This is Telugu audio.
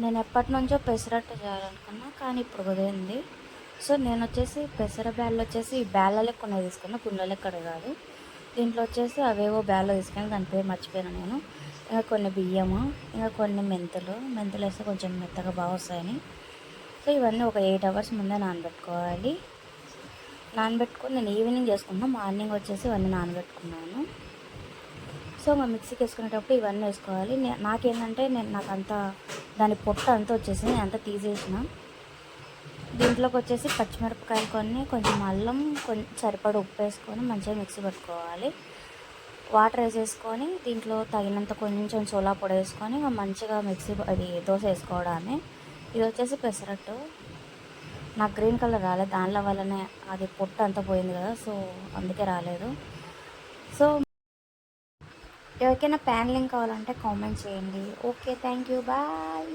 నేను ఎప్పటినుంచో పెసరట్టు చేయాలనుకున్నా, కానీ ఇప్పుడు కుదిరింది. సో, నేనొచ్చేసి పెసర బ్యాళ్ళొచ్చేసి బ్యాళ్ళలే కొన్ని తీసుకున్నా, గుండ్లలెక్కడ కాదు. దీంట్లో వచ్చేసి అవేవో బ్యాళ్ళు తీసుకున్నా, దాని పేరు మర్చిపోయాను నేను. ఇంకా కొన్ని బియ్యము, ఇంకా కొన్ని మెంతులేస్తే కొంచెం మెత్తగా బాగా వస్తాయని. సో, ఇవన్నీ ఒక 8 అవర్స్ ముందే నానబెట్టుకోవాలి. నానబెట్టుకొని నేను ఈవినింగ్ చేసుకున్నా, మార్నింగ్ వచ్చేసి ఇవన్నీ నానబెట్టుకున్నాను. సో, మా మిక్సీకి వేసుకునేటప్పుడు ఇవన్నీ వేసుకోవాలి. నాకేంటంటే నాకంతా దాని పొట్టు అంతా వచ్చేసి అంతా తీసేసిన. దీంట్లోకి వచ్చేసి పచ్చిమిరపకాయలు కొన్ని, కొంచెం అల్లం, కొంచెం సరిపడ ఉప్పు వేసుకొని మంచిగా మిక్సీ పట్టుకోవాలి. వాటర్ వేసేసుకొని దీంట్లో తగినంత కొంచెం సోలా పొడి వేసుకొని మంచిగా అది దోశ వేసుకోవడాన్ని. ఇది వచ్చేసి పెసరట్టు. నాకు గ్రీన్ కలర్ రాలేదు, దానిలో వల్లనే అది పొట్టు అంతా పోయింది కదా, సో అందుకే రాలేదు. సో ఎవరికైనా ప్యాన్ లింక్ కావాలంటే కామెంట్ చేయండి. Okay, thank you, bye.